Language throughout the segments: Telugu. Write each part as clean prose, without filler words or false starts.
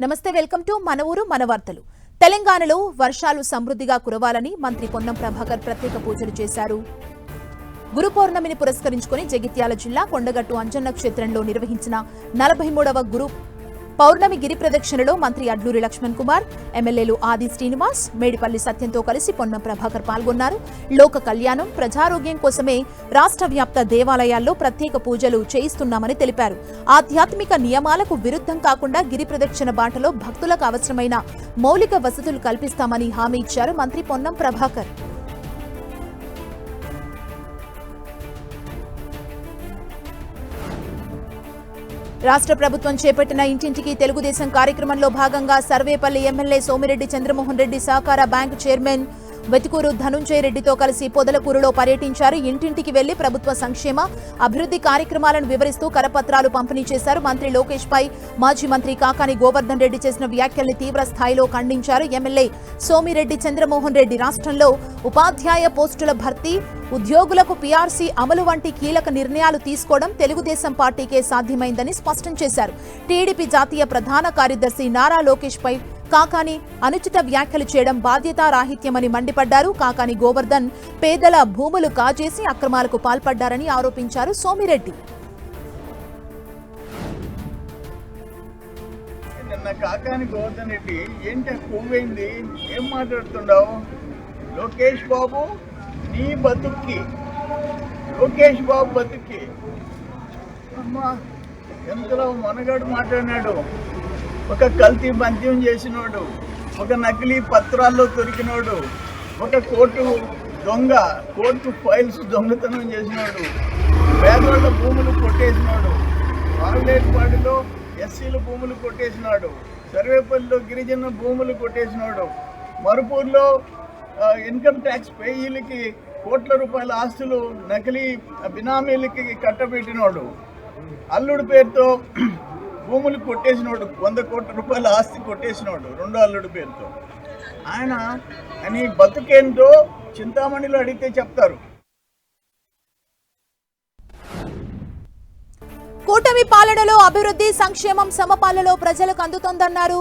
నమస్తే, వెల్కమ్ టు మన ఊరు మన వార్తలు. తెలంగాణలో వర్షాలు సమృద్ధిగా కురవాలని మంత్రి పొన్నం ప్రభాకర్ ప్రత్యేక పూజలు చేశారు. గురు పౌర్ణమిని పురస్కరించుకుని జగిత్యాల జిల్లా కొండగట్టు అంజన్న క్షేత్రంలో నిర్వహించిన 43వ గురు పౌర్ణమి గిరి ప్రదక్షిణలో మంత్రి అడ్లూరి లక్ష్మణ్ కుమార్, ఎమ్మెల్యేలు ఆది శ్రీనివాస్, మేడిపల్లి సత్యంతో కలిసి పొన్నం ప్రభాకర్ పాల్గొన్నారు. లోక కళ్యాణం, ప్రజారోగ్యం కోసమే రాష్ట్ర వ్యాప్త దేవాలయాల్లో ప్రత్యేక పూజలు చేయిస్తున్నామని తెలిపారు. ఆధ్యాత్మిక నియమాలకు విరుద్ధం కాకుండా గిరి ప్రదక్షిణ బాటలో భక్తులకు అవసరమైన మౌలిక వసతులు కల్పిస్తామని హామీ ఇచ్చారు మంత్రి పొన్నం ప్రభాకర్. రాష్ట్ర ప్రభుత్వం చేపట్టిన ఇంటింటికి తెలుగుదేశం కార్యక్రమంలో భాగంగా సర్వేపల్లి ఎమ్మెల్యే సోమిరెడ్డి చంద్రమోహన్ రెడ్డి సహకార బ్యాంకు చైర్మన్ వెతుకూరు ధనుంజయ రెడ్డితో కలిసి పొదలకూరులో పర్యటించారు. ఇంటింటికి వెళ్లి ప్రభుత్వ సంక్షేమ అభివృద్ధి కార్యక్రమాలను వివరిస్తూ కరపత్రాలు పంపిణీ చేశారు. మంత్రి లోకేష్ పై మాజీ మంత్రి కాకాని గోవర్ధన్ రెడ్డి చేసిన వ్యాఖ్యల్ని తీవ్ర స్థాయిలో ఖండించారు. ఎమ్మెల్యే సోమిరెడ్డి చంద్రమోహన్ రెడ్డి రాష్ట్రంలో ఉపాధ్యాయ పోస్టుల భర్తీ, ఉద్యోగులకు పీఆర్సీ అమలు వంటి కీలక నిర్ణయాలు తీసుకోవడం తెలుగుదేశం పార్టీకే సాధ్యమైందని స్పష్టం చేశారు. టీడీపీ జాతీయ ప్రధాన కార్యదర్శి నారా లోకేష్ పై కాకాని అనుచిత వ్యాఖ్యలు చేయడం బాధ్యతారాహిత్యమని మండిపడ్డారు. కాకాని గోవర్ధన్ పేదల భూములు కాజేసి అక్రమాలకు పాల్పడ్డారని ఆరోపించారు సోమిరెడ్డి. కాకాని గోవర్ధన్ రెడ్డి ఏంటి కొవ్వైంది, ఏం మాట్లాడుతున్నావు? లోకేష్ బాబు నీ బతుక్కి, లోకేష్ బాబు బతుక్కి అమ్మా ఎంతలో మనగాడు మాట్లాడినాడు. ఒక కల్తీ మద్యం చేసినోడు, ఒక నకిలీ పత్రాల్లో దొరికినోడు, ఒక కోర్టు ఫైల్స్ దొంగతనం చేసినోడు, పేదవాళ్ళ భూములు కొట్టేసినాడు, వాగులేటిపాడులో ఎస్సీల భూములు కొట్టేసినాడు, సర్వేపల్లిలో గిరిజన భూములు కొట్టేసినాడు, మరుపూర్లో ఇన్కమ్ ట్యాక్స్ పేయీలకి కోట్ల రూపాయల ఆస్తులు నకిలీ బినామీలకి కట్టబెట్టినోడు, అల్లుడి పేరుతో భూములు కొట్టేసినోడు, 100 కోట్ల రూపాయల ఆస్తి కొట్టేసినోడు రెండో అల్లుడి పేరుతో. ఆయన అని బతుకేంటో చింతామణిలో అడిగితే చెప్తారు. కూటమి పాలనలో అభివృద్ధి, సంక్షేమం సమపాలలో ప్రజలకు అందుతోందన్నారు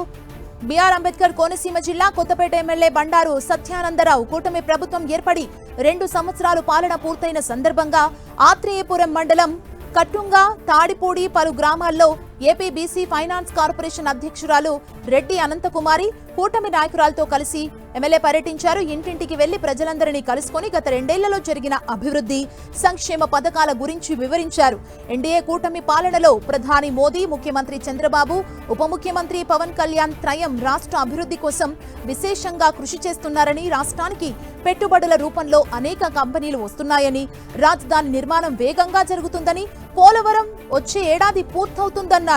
బీఆర్ అంబేద్కర్ కోనసీమ జిల్లా కొత్తపేట ఎమ్మెల్యే బండారు సత్యానందరావు. కూటమి ప్రభుత్వం ఏర్పడి 2 సంవత్సరాలు పాలన పూర్తయిన సందర్భంగా ఆత్రేయపురం మండలం కట్టుంగా, తాడిపూడి పలు గ్రామాల్లో ఏపీ బీసీ ఫైనాన్స్ కార్పొరేషన్ అధ్యక్షురాలు రెడ్డి అనంతకుమారి కూటమి నాయకురాలతో కలిసి ఎమ్మెల్యే పర్యటించారు. ఇంటింటికి వెళ్లి ప్రజలందరినీ కలుసుకొని గత 2 ఏళ్లలో జరిగిన అభివృద్ధి, సంక్షేమ పథకాల గురించి వివరించారు. ఎన్డీఏ కూటమి పాలనలో ప్రధాని మోదీ, ముఖ్యమంత్రి చంద్రబాబు, ఉప ముఖ్యమంత్రి పవన్ కళ్యాణ్ త్రయం రాష్ట్ర అభివృద్ధి కోసం విశేషంగా కృషి చేస్తున్నారని, రాష్ట్రానికి పెట్టుబడుల రూపంలో అనేక కంపెనీలు వస్తున్నాయని, రాజధాని నిర్మాణం వేగంగా జరుగుతుందని, పోలవరం వచ్చే ఏడాది పూర్తవుతుందన్నారు.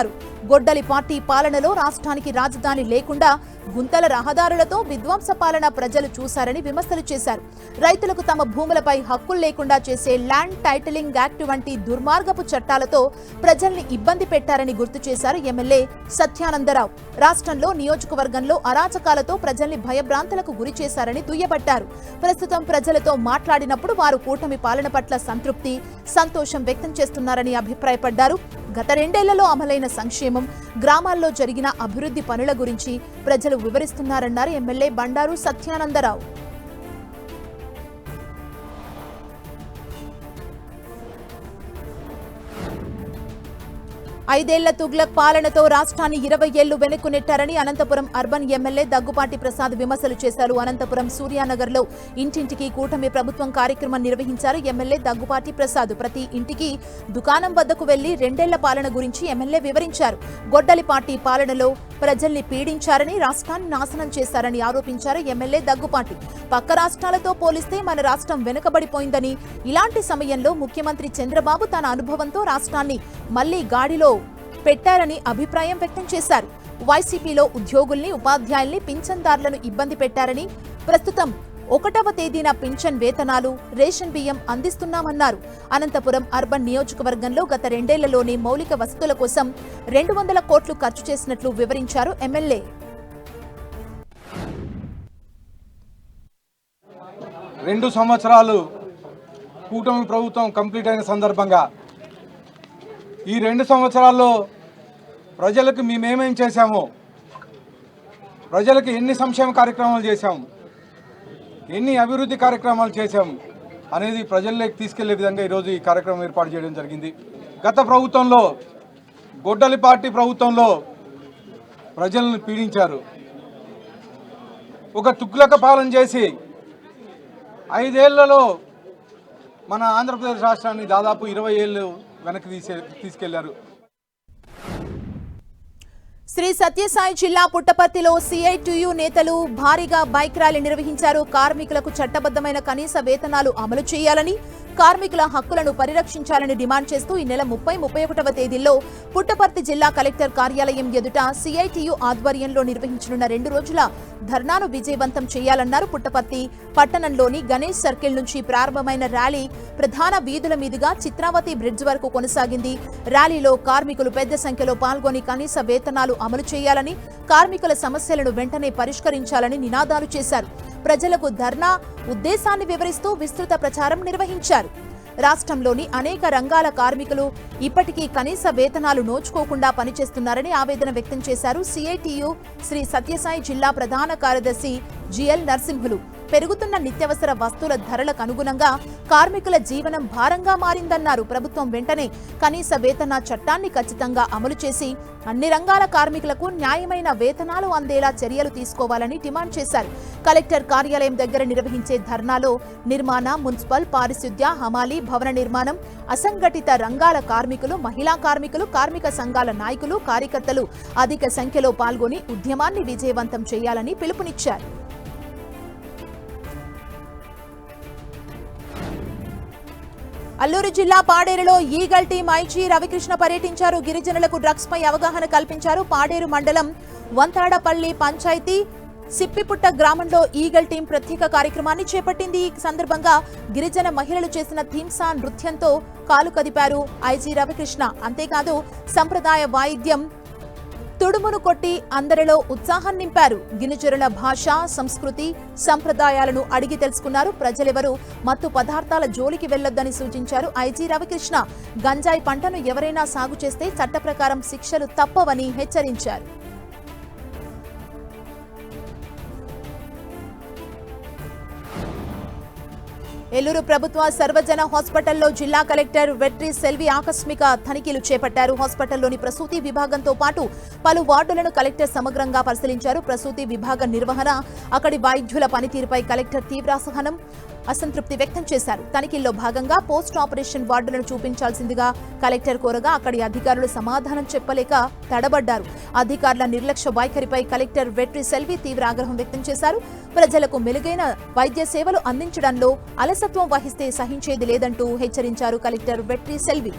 గొడ్డలి పార్టీ పాలనలో రాష్ట్రానికి రాజధాని లేకుండా గుంతల రహదారులతో విధ్వంస పాలన ప్రజలు చూశారని విమర్శలు చేశారు. రైతులకు తమ భూములపై హక్కులు లేకుండా చేసే ల్యాండ్ టైటిలింగ్ యాక్ట్ వంటి దుర్మార్గపు చట్టాలతో ప్రజల్ని ఇబ్బంది పెట్టారని గుర్తు చేశారు ఎమ్మెల్యే సత్యానందరావు. రాష్ట్రంలో నియోజకవర్గంలో అరాచకాలతో ప్రజల్ని భయభ్రాంతులకు గురి చేశారని దుయ్యబట్టారు. ప్రస్తుతం ప్రజలతో మాట్లాడినప్పుడు వారు కూటమి పాలన పట్ల సంతృప్తి, సంతోషం వ్యక్తం చేస్తున్నారని అభిప్రాయపడ్డారు. గత 2 ఏళ్లలో అమలైన సంక్షేమం, గ్రామాల్లో జరిగిన అభివృద్ధి పనుల గురించి ప్రజలు వివరిస్తున్నారన్నారు ఎమ్మెల్యే బండారు సత్యానందరావు. 5 ఏళ్ల తుగ్లక్ పాలనతో రాష్ట్రాన్ని 20 ఏళ్లు వెనక్కు నెట్టారని అనంతపురం అర్బన్ ఎమ్మెల్యే దగ్గుపాటి ప్రసాద్ విమర్శలు చేశారు. అనంతపురం సూర్యానగర్లో ఇంటింటికి కూటమి ప్రభుత్వం కార్యక్రమం నిర్వహించారు ఎమ్మెల్యే దగ్గుపాటి ప్రసాద్. ప్రతి ఇంటికి దుకాణం వద్దకు వెళ్లి 2 ఏళ్ల పాలన గురించి ఎమ్మెల్యే వివరించారు. గొడ్డలి పార్టీ పాలనలో ప్రజల్ని పీడించారని, రాష్ట్రాన్ని నాశనం చేశారని ఆరోపించారు ఎమ్మెల్యే దగ్గుపాటి. పక్క రాష్ట్రాలతో పోలిస్తే మన రాష్ట్రం వెనుకబడిపోయిందని, ఇలాంటి సమయంలో ముఖ్యమంత్రి చంద్రబాబు తన అనుభవంతో రాష్ట్రాన్ని మళ్లీ గాడిలో పెట్టారని అభిప్రాయం వ్యక్తం చేశారు. వైసీపీలో ఉద్యోగుల్ని, ఉపాధ్యాయుల్ని, పింఛన్దారులను ఇబ్బంది పెట్టారని, ప్రస్తుతం 1వ తేదీన పింఛన్ వేతనాలు, రేషన్ బియ్యం అందిస్తున్నామన్నారు. అనంతపురం అర్బన్ నియోజకవర్గంలో గత 2 ఏళ్లలోనే మౌలిక వసతుల కోసం 200 కోట్లు ఖర్చు చేసినట్లు వివరించారు ఎమ్మెల్యే. 2 సంవత్సరాలు కూటమి ప్రభుత్వం కంప్లీట్ అయిన సందర్భంగా ఈ 2 సంవత్సరాల్లో ప్రజలకు మేమేమేం చేశామో ప్రజలకు ఎన్ని సంక్షేమ కార్యక్రమాలు చేశాం, ఎన్ని అభివృద్ధి కార్యక్రమాలు చేశాం అనేది ప్రజల్లోకి తీసుకెళ్లే విధంగా ఈరోజు ఈ కార్యక్రమం ఏర్పాటు చేయడం జరిగింది. గత ప్రభుత్వంలో, గొడ్డలి పార్టీ ప్రభుత్వంలో ప్రజలను పీడించారు. ఒక తుగ్లక పాలన చేసి 5 ఏళ్లలో మన ఆంధ్రప్రదేశ్ రాష్ట్రాన్ని దాదాపు 20 ఏళ్ళు వెనక్కి తీసుకెళ్లారు. శ్రీ సత్యసాయి జిల్లా పుట్టపర్తిలో సిఐటియు నేతలు భారీగా బైక్ ర్యాలీ నిర్వహించారు. కార్మికులకు చట్టబద్దమైన కనీస వేతనాలు అమలు చేయాలని, కార్మికుల హక్కులను పరిరక్షించాలని డిమాండ్ చేస్తూ ఈ నెల 30, 31వ తేదీల్లో పుట్టపర్తి జిల్లా కలెక్టర్ కార్యాలయం ఎదుట సిఐటియు ఆధ్వర్యంలో నిర్వహించనున్న 2 రోజుల ధర్నాను విజయవంతం చేయాలన్నారు. పుట్టపర్తి పట్టణంలోని గణేష్ సర్కిల్ నుంచి ప్రారంభమైన ర్యాలీ ప్రధాన వీధుల మీదుగా చిత్రావతి బ్రిడ్జ్ వరకు కొనసాగింది. ర్యాలీలో కార్మికులు పెద్ద సంఖ్యలో పాల్గొని కనీస వేతనాలు అమలు చేయాలని, కార్మికుల సమస్యలను వెంటనే పరిష్కరించాలని నినాదాలు చేశారు. ప్రజలకు ధర్నా ఉద్దేశాన్ని వివరిస్తూ విస్తృత ప్రచారం నిర్వహించారు. రాష్ట్రంలోని అనేక రంగాల కార్మికులు ఇప్పటికీ కనీస వేతనాలు నోచుకోకుండా పనిచేస్తున్నారని ఆవేదన వ్యక్తం చేశారు. సిఐటియు శ్రీ సత్యసాయి జిల్లా ప్రధాన కార్యదర్శి జిఎల్ నరసింహులు పెరుగుతున్న నిత్యావసర వస్తువుల ధరలకు అనుగుణంగా కార్మికుల జీవనం భారంగా మారిందన్నారు. ప్రభుత్వం వెంటనే కనీస వేతన చట్టాన్ని ఖచ్చితంగా అమలు చేసి అన్ని రంగాల కార్మికులకు న్యాయమైన వేతనాలు అందేలా చర్యలు తీసుకోవాలని డిమాండ్ చేశారు. కలెక్టర్ కార్యాలయం దగ్గర నిర్వహించే ధర్నాలో నిర్మాణ, మున్సిపల్, పారిశుద్ధ్య, హమాలీ, భవన నిర్మాణం, అసంఘటిత రంగాల కార్మికులు, మహిళా కార్మికులు, కార్మిక సంఘాల నాయకులు, కార్యకర్తలు అధిక సంఖ్యలో పాల్గొని ఉద్యమాన్ని విజయవంతం చేయాలని పిలుపునిచ్చారు. అల్లూరు జిల్లా పాడేరులో ఈగల్ టీం ఐజీ రవికృష్ణ పర్యటించారు. గిరిజనులకు డ్రగ్స్ పై అవగాహన కల్పించారు. పాడేరు మండలం వంతాడపల్లి పంచాయతీ సిప్పిపుట్ట గ్రామంలో ఈగల్ టీం ప్రత్యేక కార్యక్రమాన్ని చేపట్టింది. ఈ సందర్భంగా గిరిజన మహిళలు చేసిన థీమ్సా నృత్యంతో కాలు కదిపారు ఐజీ రవికృష్ణ. అంతేకాదు సంప్రదాయ వాయిద్యం తుడుమును కొట్టి అందరిలో ఉత్సాహం నింపారు. గిరిజనుల భాష, సంస్కృతి, సంప్రదాయాలను అడిగి తెలుసుకున్నారు. ప్రజలెవరూ మత్తు పదార్థాల జోలికి వెళ్లొద్దని సూచించారు ఐజీ రవికృష్ణ. గంజాయి పంటను ఎవరైనా సాగు చేస్తే చట్ట ప్రకారం శిక్షలు తప్పవని హెచ్చరించారు. ఏలూరు ప్రభుత్వ సర్వజన హాస్పిటల్లో జిల్లా కలెక్టర్ వెట్రి సెల్వి ఆకస్మిక తనిఖీలు చేపట్టారు. హాస్పిటల్లోని ప్రసూతి విభాగంతో పాటు పలు వార్డులను కలెక్టర్ సమగ్రంగా పరిశీలించారు. ప్రసూతి విభాగ నిర్వహణ, అక్కడి వైద్యుల పనితీరుపై కలెక్టర్ తీవ్ర అసంతృప్తి వ్యక్తం చేశారు. తనిఖీల్లో భాగంగా పోస్ట్ ఆపరేషన్ వార్డులను చూపించాల్సిందిగా కలెక్టర్ కోరగా అక్కడి అధికారులు సమాధానం చెప్పలేక తడబడ్డారు. అధికారుల నిర్లక్ష్య వైఖరిపై కలెక్టర్ వెట్రి సెల్వి తీవ్ర ఆగ్రహం వ్యక్తం చేశారు. ప్రజలకు మెరుగైన వైద్య సేవలు అందించడంలో అలసత్వం వహిస్తే సహించేది లేదంటూ హెచ్చరించారు కలెక్టర్ వెట్రి సెల్వి.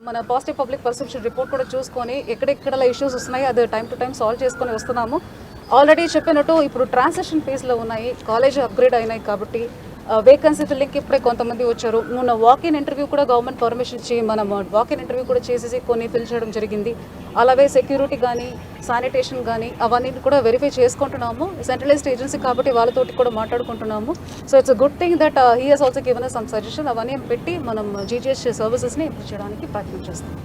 మన పాజిటివ్ పబ్లిక్ పర్సెప్షన్ రిపోర్ట్ కూడా చూసుకొని ఎక్కడెక్కడ ఇష్యూస్ వస్తున్నాయి అది టైం టు టైం సాల్వ్ చేసుకొని వస్తున్నాము. ఆల్రెడీ చెప్పినట్టు ఇప్పుడు ట్రాన్సాక్షన్ ఫేజ్లో ఉన్నాయి, కాలేజ్ అప్గ్రేడ్ అయినాయి కాబట్టి వేకెన్సీ ఫిల్లింగ్కి ఇప్పుడే కొంతమంది వచ్చారు. మొన్న వాకిన్ ఇంటర్వ్యూ కూడా గవర్నమెంట్ పర్మిషన్ ఇచ్చి మనం వాకిన్ ఇంటర్వ్యూ కూడా చేసేసి కొన్ని ఫిల్ చేయడం జరిగింది. అలాగే సెక్యూరిటీ కానీ శానిటేషన్ కానీ అవన్నీ కూడా వెరిఫై చేసుకుంటున్నాము. సెంట్రలైజ్డ్ ఏజెన్సీ కాబట్టి వాళ్ళతోటి కూడా మాట్లాడుకుంటున్నాము. So it's a good thing that he has also given some suggestion. అవన్నీ పెట్టి మనం జీజీహెచ్ సర్వీసెస్ని ఇంప్రూవ్ చేయడానికి ప్రయత్నం చేస్తాం.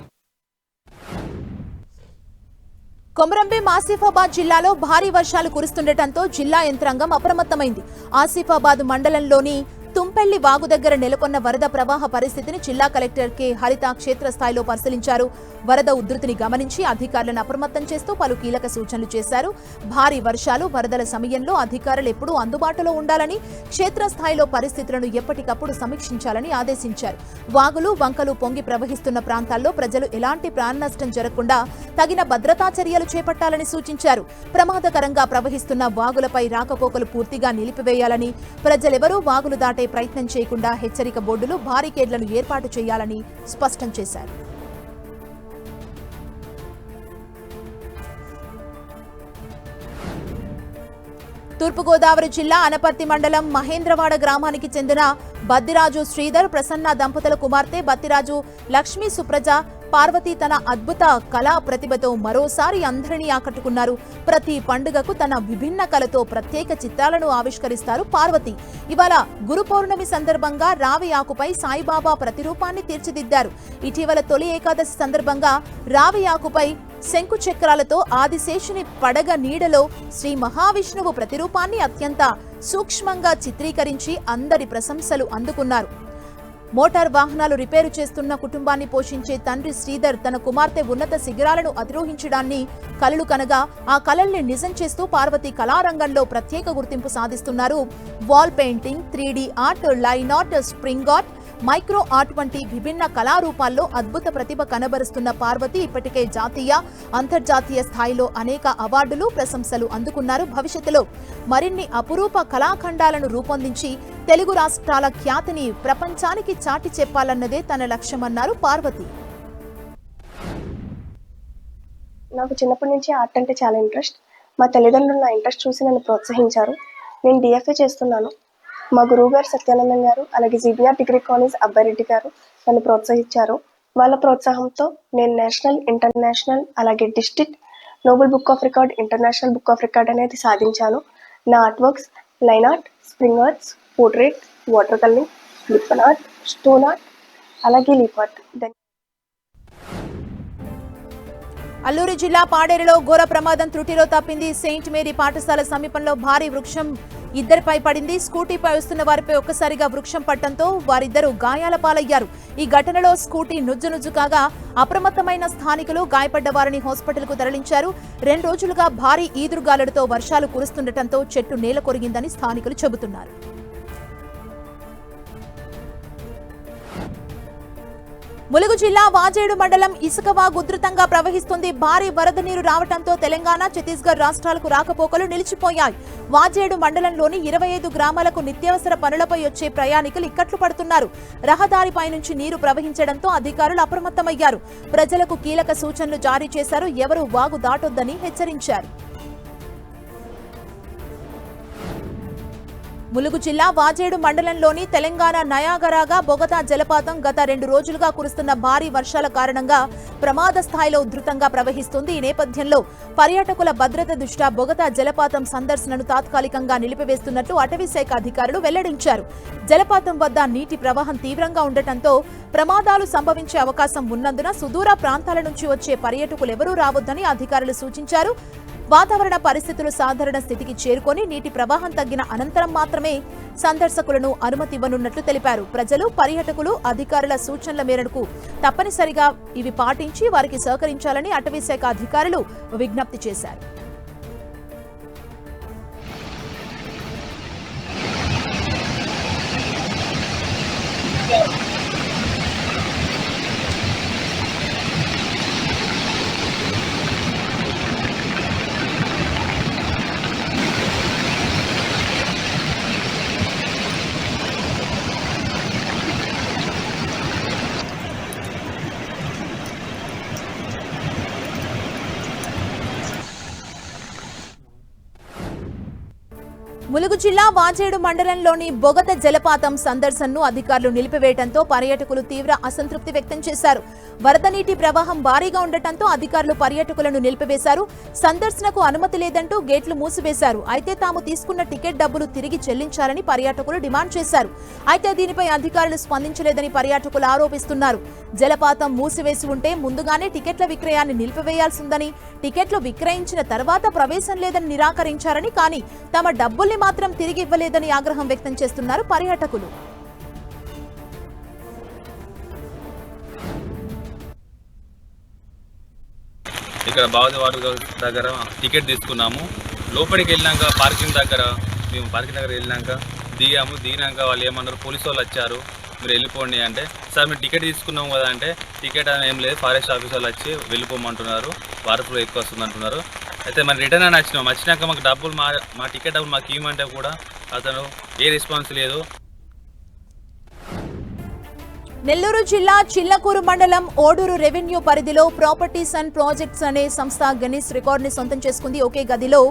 కొమరంభీం ఆసిఫాబాద్ జిల్లాలో భారీ వర్షాలు కురుస్తుండటంతో జిల్లా యంత్రాంగం అప్రమత్తమైంది. ఆసిఫాబాద్ మండలంలోని తుంపెల్లి వాగు దగ్గర నెలకొన్న వరద ప్రవాహ పరిస్థితిని జిల్లా కలెక్టర్ కె హరిత క్షేత్రస్థాయిలో పరిశీలించారు. వరద ఉధృతిని గమనించి అధికారులను అప్రమత్తం చేస్తూ పలు కీలక సూచనలు చేశారు. భారీ వర్షాలు, వరదల సమయంలో అధికారులు ఎప్పుడూ అందుబాటులో ఉండాలని, క్షేత్రస్థాయిలో పరిస్థితులను ఎప్పటికప్పుడు సమీక్షించాలని ఆదేశించారు. వాగులు, వంకలు పొంగి ప్రవహిస్తున్న ప్రాంతాల్లో ప్రజలు ఎలాంటి ప్రాణ నష్టం జరగకుండా తగిన భద్రతా చర్యలు చేపట్టాలని సూచించారు. ప్రమాదకరంగా ప్రవహిస్తున్న వాగులపై రాకపోకలు పూర్తిగా నిలిపివేయాలని, ప్రజలెవరూ వాగులు దాటే ప్రయత్నం చేయకుండా హెచ్చరిక బోర్డులు, బారికేడ్లను ఏర్పాటు చేయాలని స్పష్టం చేశారు. తూర్పుగోదావరి జిల్లా అనపర్తి మండలం మహేంద్రవాడ గ్రామానికి చెందిన బద్దిరాజు శ్రీధర్, ప్రసన్న దంపతుల కుమార్తె బత్తిరాజు లక్ష్మీ సుప్రజ పార్వతి తన అద్భుత కళా ప్రతిభతో మరోసారి అందరినీ ఆకట్టుకున్నారు. ప్రతి పండుగకు తన విభిన్న కళతో ప్రత్యేక చిత్రాలను ఆవిష్కరిస్తారు పార్వతి. ఇవాళ గురు పౌర్ణమి సందర్భంగా రావి ఆకుపై సాయిబాబా ప్రతిరూపాన్ని తీర్చిదిద్దారు. ఇటీవల తొలి ఏకాదశి సందర్భంగా రావి ఆకుపై శంకు చక్రాలతో ఆదిశేషుని పడగ నీడలో శ్రీ మహావిష్ణువు ప్రతిరూపాన్ని అత్యంత సూక్ష్మంగా చిత్రీకరించి అందరి ప్రశంసలు అందుకున్నారు. మోటార్ వాహనాలు రిపేరు చేస్తున్న కుటుంబాన్ని పోషించే తండ్రి శ్రీధర్ తన కుమార్తె ఉన్నత శిఖరాలను అధిరోహించడాన్ని కలలు కనగా ఆ కలల్ని నిజం చేస్తూ పార్వతి కళారంగంలో ప్రత్యేక గుర్తింపు సాధిస్తున్నారు. Wall painting, 3D art, line art, spring art, micro art వంటి విభిన్న కళారూపాల్లో అద్భుత ప్రతిభ కనబరుస్తున్న పార్వతి ఇప్పటికే జాతీయ, అంతర్జాతీయ స్థాయిలో అనేక అవార్డులు, ప్రశంసలు అందుకున్నారు. భవిష్యత్తులో మరిన్ని అపురూప కళాఖండాలను రూపొందించి తెలుగు రాష్ట్రాల ఖ్యాతిని ప్రపంచానికి చాటి చెప్పాలన్నదే తన లక్ష్యమన్నారు పార్వతి. నాకు చిన్నప్పటి నుంచి ఆర్ట్ అంటే చాలా ఇంట్రెస్ట్. మా తల్లిదండ్రులు నా ఇంట్రెస్ట్ చూసి నన్ను ప్రోత్సహించారు. నేను డిఎఫ్ఏ చేస్తున్నాను. మా గురువు గారు సత్యానందం గారు, అలాగే జీబీఆర్ డిగ్రీ కాలేజ్ అబ్బారెడ్డి గారు నన్ను ప్రోత్సహించారు. వాళ్ళ ప్రోత్సాహంతో నేను నేషనల్, ఇంటర్నేషనల్, అలాగే district, Nobel book of record, international book of record అనేది సాధించాను. నా art works line art, spring arts, portrait, water colouring, Lippan art, stone art, అలాగే లీప్ ఆర్ట్. అల్లూరు జిల్లా పాడేరులో ఘోర ప్రమాదం త్రుటిలో తప్పింది. సెయింట్ మేరీ పాఠశాల సమీపంలో భారీ వృక్షం ఇద్దరిపై పడింది. స్కూటీపై వస్తున్న వారిపై ఒక్కసారిగా వృక్షం పట్టడంతో వారిద్దరూ గాయాల పాలయ్యారు. ఈ ఘటనలో స్కూటీ నుజ్జునుజ్జు కాగా అప్రమత్తమైన స్థానికులు గాయపడ్డ వారిని హాస్పిటల్కు తరలించారు. 2 రోజులుగా భారీ ఈదురుగాలులతో వర్షాలు కురుస్తుండటంతో చెట్టు నేల కొరిగిందని స్థానికులు చెబుతున్నారు. ములుగు జిల్లా వాజేడు మండలం ఇసుకవాగు ఉధృతంగా ప్రవహిస్తుంది. భారీ వరద నీరు రావడంతో తెలంగాణ, ఛత్తీస్గఢ్ రాష్ట్రాలకు రాకపోకలు నిలిచిపోయాయి. వాజేడు మండలంలోని 25 గ్రామాలకు నిత్యావసర పనులపై వచ్చే ప్రయాణికులు ఇక్కట్లు పడుతున్నారు. రహదారిపై నుంచి నీరు ప్రవహించడంతో అధికారులు అప్రమత్తమయ్యారు. ప్రజలకు కీలక సూచనలు జారీ చేశారు. ఎవరూ వాగు దాటొద్దని హెచ్చరించారు. ములుగు జిల్లా వాజేడు మండలంలోని తెలంగాణ నయాగరాగా బొగతా జలపాతం గత 2 రోజులుగా కురుస్తున్న భారీ వర్షాల కారణంగా ప్రమాద స్థాయిలో ఉధృతంగా ప్రవహిస్తుంది. ఈ నేపథ్యంలో పర్యాటకుల భద్రత దృష్ట్యా బొగతా జలపాతం సందర్శనను తాత్కాలికంగా నిలిపివేస్తున్నట్లు అటవీ శాఖ అధికారులు వెల్లడించారు. జలపాతం వద్ద నీటి ప్రవాహం తీవ్రంగా ఉండటంతో ప్రమాదాలు సంభవించే అవకాశం ఉన్నందున సుదూర ప్రాంతాల నుంచి వచ్చే పర్యాటకులెవరూ రావద్దని అధికారులు సూచించారు. వాతావరణ పరిస్థితులు సాధారణ స్థితికి చేరుకొని నీటి ప్రవాహం తగ్గిన అనంతరం మాత్రమే సందర్శకులను అనుమతి ఇవ్వనున్నట్లు తెలిపారు. ప్రజలు, పర్యాటకులు అధికారుల సూచనల మేరకు తప్పనిసరిగా ఇవి పాటించి వారికి సహకరించాలని అటవీ శాఖ అధికారులు విజ్ఞప్తి చేశారు. ములుగు జిల్లా వాజేడు మండలంలోని బొగత జలపాతం సందర్శనను అధికారులు నిలిపివేయడంతో పర్యాటకులు తీవ్ర అసంతృప్తి వ్యక్తం చేశారు. వరద నీటి ప్రవాహం భారీగా ఉండటంతో అధికారులు పర్యాటకులను నిలిపివేశారు. సందర్శనకు అనుమతి లేదంటూ గేట్లు మూసివేశారు. అయితే తాము తీసుకున్న టికెట్ డబ్బులు తిరిగి చెల్లించాలని పర్యాటకులు డిమాండ్ చేశారు. అయితే దీనిపై అధికారులు స్పందించలేదని పర్యాటకులు ఆరోపిస్తున్నారు. జలపాతం మూసివేసి ఉంటే ముందుగానే టికెట్ల విక్రయాన్ని నిలిపివేయాల్సిందని, టికెట్లు విక్రయించిన తర్వాత ప్రవేశం లేదని నిరాకరించారని, కానీ తమ డబ్బుల్ని మాత్రం తిరిగి ఇవ్వలేదని ఆగ్రహం వ్యక్తం చేస్తున్నారు పర్యాటకులు. ఇక్కడ బావదేవాడ దగ్గర టికెట్ తీసుకున్నాము. లోపలికి వెళ్ళినాక పార్కింగ్ దగ్గర వెళ్ళినాక దిగినాక వాళ్ళు ఏమన్నారు, పోలీసు వాళ్ళు వచ్చారు, మీరు వెళ్ళిపోండి అంటే, సార్ మీరు టికెట్ తీసుకున్నాం కదా అంటే, టికెట్ అని ఏం లేదు, ఫారెస్ట్ ఆఫీసర్లు వచ్చి వెళ్ళిపోమంటున్నారు, వారసులు ఎక్కువ వస్తుంది అంటున్నారు. అయితే మనం రిటర్న్ అని వచ్చినాక మాకు డబ్బులు మా టికెట్ డబ్బులు మాకు ఇవ్వమంటే కూడా అతను ఏ రెస్పాన్స్ లేదు. నెల్లూరు జిల్లా చిల్లకూరు మండలం ఓడూరు రెవెన్యూ పరిధిలో ప్రాపర్టీస్ అండ్ ప్రాజెక్ట్స్ అనే సంస్థ గిన్నిస్ రికార్డుని సొంతం చేసుకుంది. ఒకే గదిలో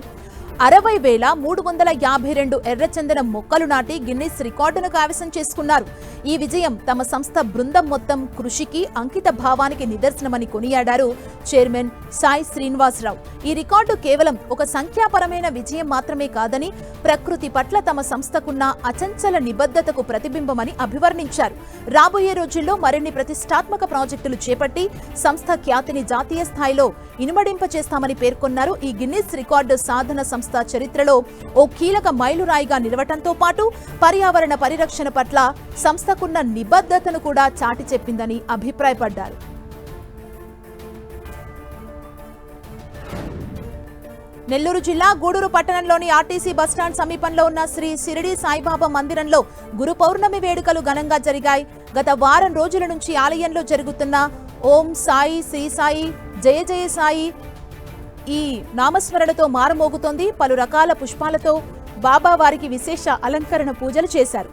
60,352 ఎర్రచందనం మొక్కలు నాటి గిన్నిస్ రికార్డును కైవసం చేసుకున్నారు. ఈ విజయం తమ సంస్థ బృందం మొత్తం కృషికి, అంకిత భావానికి నిదర్శనమని కొనియాడారు చైర్మన్ సాయి శ్రీనివాసరావు. ఈ రికార్డు కేవలం ఒక సంఖ్యాపరమైన విజయం మాత్రమే కాదని ప్రకృతి పట్ల తమ సంస్థకున్న అచంచల నిబద్ధతకు ప్రతిబింబమని అభివర్ణించారు. రాబోయే రోజుల్లో మరిన్ని ప్రతిష్టాత్మక ప్రాజెక్టులు చేపట్టి సంస్థ ఖ్యాతిని జాతీయ స్థాయిలో ఇనుమడింపచేస్తామని పేర్కొన్నారు. ఈ గిన్నిస్ రికార్డు సాధన సంస్థ చరిత్రలో ఓ కీలక మైలురాయిగా నిలవటంతో పాటు పర్యావరణ పరిరక్షణ పట్ల సంస్థకున్న నిబద్ధతను కూడా చాటి చెప్పిందని అభిప్రాయపడ్డారు. నెల్లూరు జిల్లా గూడూరు పట్టణంలోని ఆర్టీసీ బస్టాండ్ సమీపంలో ఉన్న శ్రీ షిరిడి సాయిబాబా మందిరంలో గురు పౌర్ణమి వేడుకలు ఘనంగా జరిగాయి. గత వారం రోజుల నుంచి ఆలయంలో జరుగుతున్న ఓం సాయి, శ్రీ సాయి, జయ జయ సాయి ఈ నామస్మరణతో మారుమోగుతోంది. పలు రకాల పుష్పాలతో బాబా వారికి విశేష అలంకరణ పూజలు చేశారు.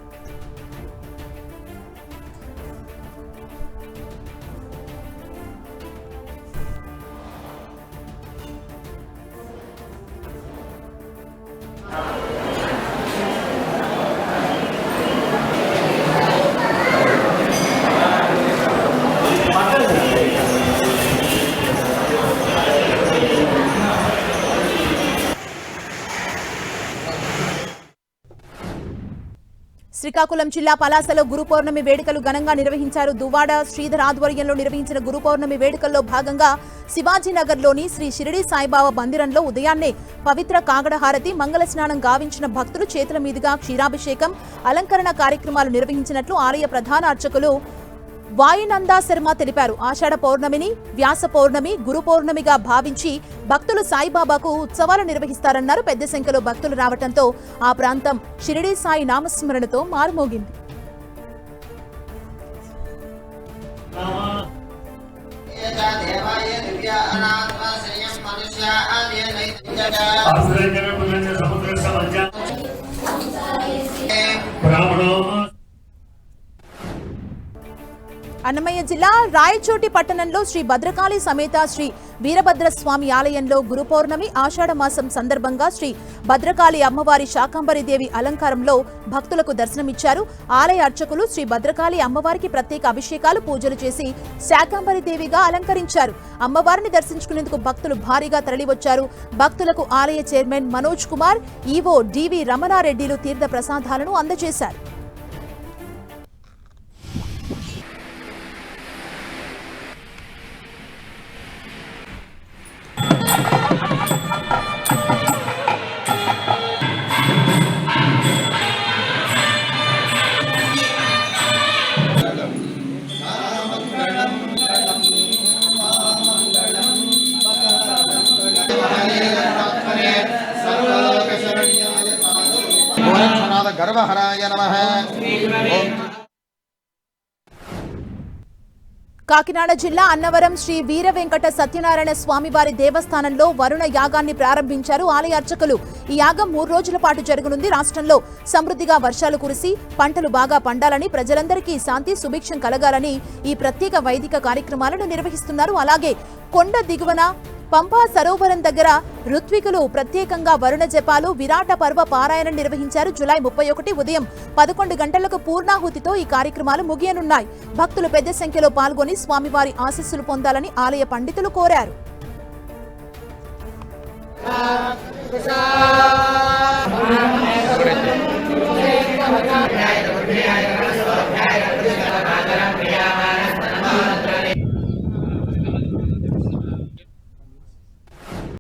శ్రీకాకుళం జిల్లా పలాసలో గురు పౌర్ణమి వేడుకలు ఘనంగా నిర్వహించారు. దువ్వాడ శ్రీధర్ ఆధ్వర్యంలో నిర్వహించిన గురు పౌర్ణమి వేడుకల్లో భాగంగా శివాజీనగర్లోని శ్రీ షిరిడి సాయిబాబా మందిరంలో ఉదయాన్నే పవిత్ర కాగడ హారతి, మంగళ స్నానం గావించిన భక్తులు చేతుల మీదుగా క్షీరాభిషేకం, అలంకరణ కార్యక్రమాలు నిర్వహించినట్లు ఆలయ ప్రధాన అర్చకులు వాయునందా శర్మ తెలిపారు. ఆషాఢ పౌర్ణమిని వ్యాస పౌర్ణమి, గురు పౌర్ణమిగా భావించి భక్తులు సాయిబాబాకు ఉత్సవాలు నిర్వహిస్తారన్నారు. పెద్ద సంఖ్యలో భక్తులు రావడంతో ఆ ప్రాంతం షిరిడి సాయి నామస్మరణతో మారుమోగింది. అన్నమయ్య జిల్లా రాయచోటి పట్టణంలో శ్రీ భద్రకాళి సమేత శ్రీ వీరభద్రస్వామి ఆలయంలో గురు పౌర్ణమి ఆషాఢ మాసం సందర్భంగా శ్రీ భద్రకాళి అమ్మవారి శాకంబరిదేవి అలంకారంలో భక్తులకు దర్శనమిచ్చారు. ఆలయ అర్చకులు శ్రీ భద్రకాళి అమ్మవారికి ప్రత్యేక అభిషేకాలు, పూజలు చేసి శాకంబరిదేవిగా అలంకరించారు. అమ్మవారిని దర్శించుకునేందుకు భక్తులు భారీగా తరలివచ్చారు. భక్తులకు ఆలయ చైర్మన్ మనోజ్ కుమార్, ఈవో డివి రమణారెడ్డిలు తీర్థ ప్రసాదాలను అందజేశారు. కాకినాడ జిల్లా అన్నవరం శ్రీ వీర వెంకట సత్యనారాయణ స్వామివారి దేవస్థానంలో వరుణ యాగాన్ని ప్రారంభించారు ఆలయ అర్చకులు. ఈ యాగం 3 రోజుల పాటు జరగనుంది. రాష్ట్రంలో సమృద్ధిగా వర్షాలు కురిసి పంటలు బాగా పండాలని, ప్రజలందరికీ శాంతి సుభిక్షం కలగాలని ఈ ప్రత్యేక వైదిక కార్యక్రమాలను నిర్వహిస్తున్నారు. అలాగే కొండ దిగువన పంపా సరోవరం దగ్గర ఋత్వికులు ప్రత్యేకంగా వరుణ జపాలు, విరాట పర్వ పారాయణం నిర్వహించారు. జూలై 31 ఉదయం 11 గంటలకు పూర్ణాహుతితో ఈ కార్యక్రమాలు ముగియనున్నాయి. భక్తులు పెద్ద సంఖ్యలో పాల్గొని స్వామివారి ఆశీస్సులు పొందాలని ఆలయ పండితులు కోరారు.